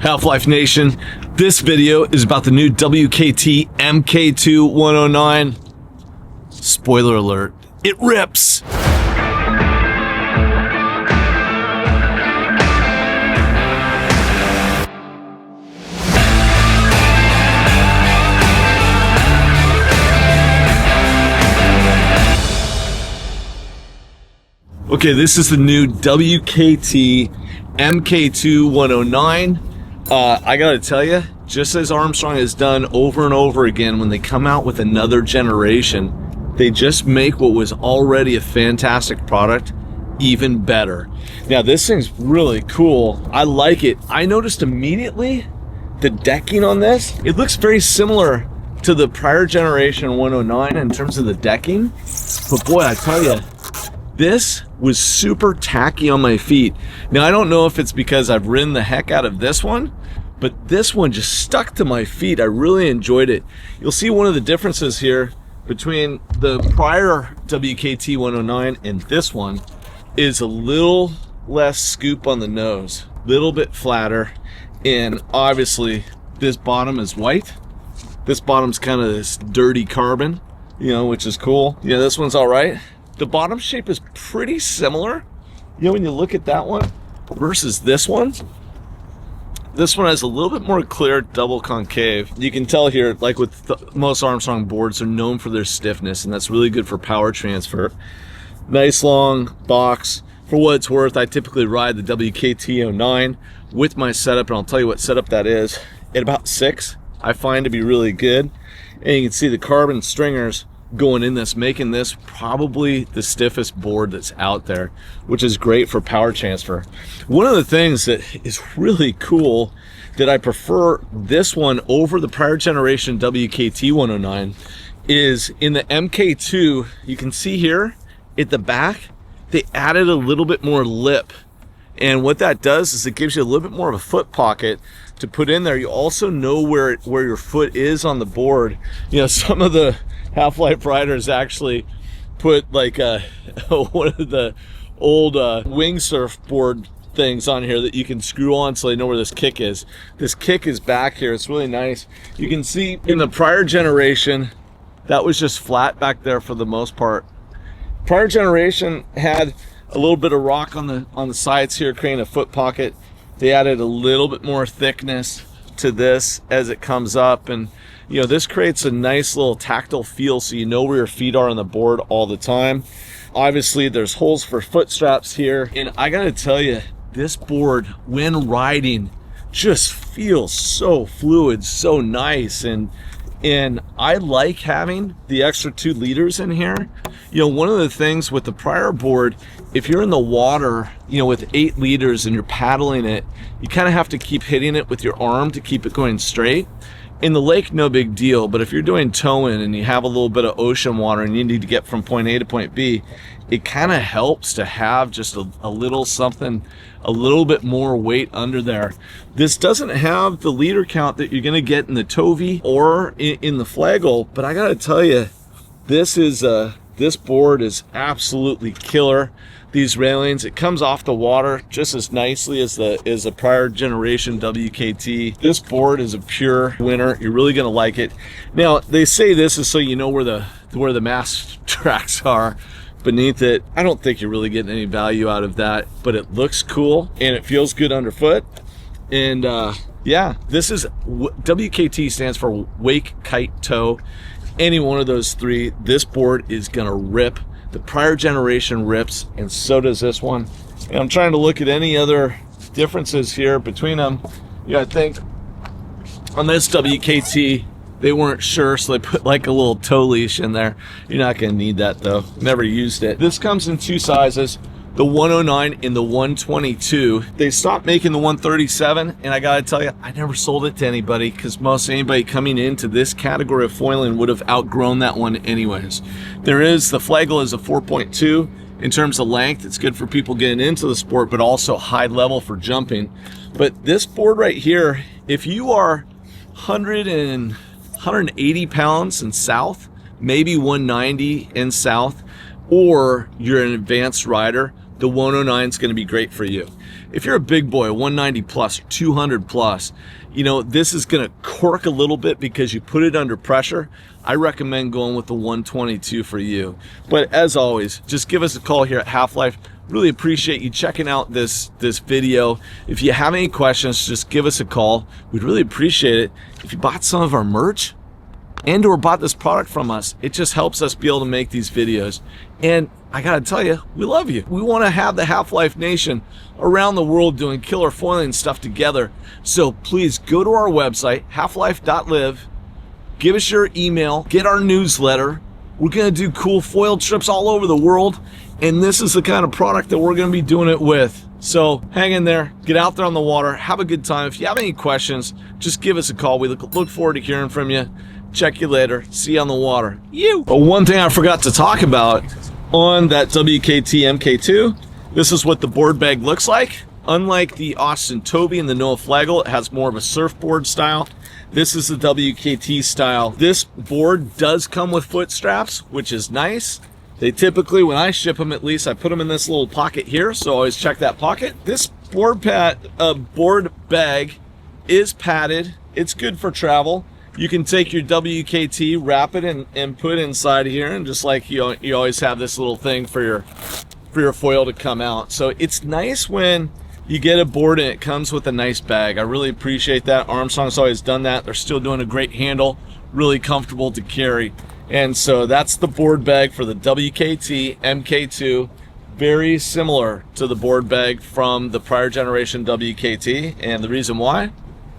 Half-Life Nation, this video is about the new WKT MK2 109. Spoiler alert, it rips! Okay, this is the new WKT MK2 109. I gotta tell you, just as Armstrong has done over and over again when they come out with another generation, they just make what was already a fantastic product even better. Now this thing's really cool. I like it. I noticed immediately the decking on this. It looks very similar to the prior generation 109 in terms of the decking. But boy, I tell you, this was super tacky on my feet. Now, I don't know if it's because I've ridden the heck out of this one, but this one just stuck to my feet. I really enjoyed it. You'll see one of the differences here between the prior WKT 109 and this one is a little less scoop on the nose, a little bit flatter, and obviously this bottom is white. This bottom's kind of this dirty carbon, you know, which is cool. Yeah, this one's all right. The bottom shape is pretty similar. You know, when you look at that one versus this one has a little bit more clear double concave. You can tell here, like with most Armstrong boards, are known for their stiffness, and that's really good for power transfer. Nice long box. For what it's worth, I typically ride the WKT 09 with my setup, and I'll tell you what setup that is. At about 6, I find to be really good. And you can see the carbon stringers going in this, making this probably the stiffest board that's out there, which is great for power transfer. One of the things that is really cool that I prefer this one over the prior generation WKT 109 is in the MK2, you can see here at the back, they added a little bit more lip. And what that does is it gives you a little bit more of a foot pocket to put in there. You also know where your foot is on the board. You know, some of the Half-Life riders actually put like one of the old wing surfboard things on here that you can screw on so they know where this kick is. This kick is back here. It's really nice. You can see in the prior generation, that was just flat back there for the most part. Prior generation had a little bit of rock on the sides here, creating a foot pocket. They added a little bit more thickness to this as it comes up, and you know, this creates a nice little tactile feel so you know where your feet are on the board all the time. Obviously there's holes for foot straps here, and I gotta tell you, this board when riding just feels so fluid, so nice, and I like having the extra 2 liters in here. You know, one of the things with the prior board, if you're in the water, you know, with 8 liters and you're paddling it, you kind of have to keep hitting it with your arm to keep it going straight. In the lake, no big deal, but if you're doing towing and you have a little bit of ocean water and you need to get from point A to point B, it kind of helps to have just a little something, a little bit more weight under there. This doesn't have the liter count that you're going to get in the Tovey or in the Flagel, but I got to tell you, this board is absolutely killer. These railings, it comes off the water just as nicely as the prior generation WKT. This board is a pure winner. You're really gonna like it. Now they say this is so you know where the mass tracks are beneath it. I don't think you're really getting any value out of that, but it looks cool and it feels good underfoot. And yeah, this is WKT stands for Wake, Kite, Tow. Any one of those 3, this board is gonna rip. The prior generation rips, and so does this one. And I'm trying to look at any other differences here between them. You know, I think on this WKT, they weren't sure, so they put like a little tow leash in there. You're not gonna need that though. Never used it. This comes in 2 sizes. The 109 and the 122. They stopped making the 137, and I gotta tell you, I never sold it to anybody because most anybody coming into this category of foiling would have outgrown that one anyways. There is, the Flagel is a 4.2 in terms of length. It's good for people getting into the sport, but also high level for jumping. But this board right here, if you are 180 pounds and south, maybe 190 and south, or you're an advanced rider, the 109 is going to be great for you. If you're a big boy, 190 plus, 200 plus, you know, this is going to cork a little bit because you put it under pressure. I recommend going with the 122 for you. But as always, just give us a call here at Half-Life. Really appreciate you checking out this video. If you have any questions, just give us a call. We'd really appreciate it. If you bought some of our merch and or bought this product from us, it just helps us be able to make these videos. And I gotta tell you, we love you. We want to have the Half-Life Nation around the world doing killer foiling stuff together. So please go to our website, halflife.live, give us your email, get our newsletter. We're gonna do cool foil trips all over the world, and this is the kind of product that we're gonna be doing it with. So hang in there, get out there on the water, have a good time. If you have any questions, just give us a call. We look forward to hearing from you. Check you later. See you on the water. But one thing I forgot to talk about on that WKT MK2, this is what the board bag looks like. Unlike the Austin Toby and the Noah Flagel, it has more of a surfboard style. This is the WKT style. This board does come with foot straps, which is nice. They typically, when I ship them at least, I put them in this little pocket here, so always check that pocket. This board bag is padded. It's good for travel. You can take your WKT, wrap it and put it inside here, and just like you always have this little thing for your foil to come out. So it's nice when you get a board and it comes with a nice bag. I really appreciate that. Armstrong's always done that. They're still doing a great handle, really comfortable to carry. And so that's the board bag for the WKT MK2. Very similar to the board bag from the prior generation WKT. And the reason why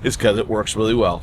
is because it works really well.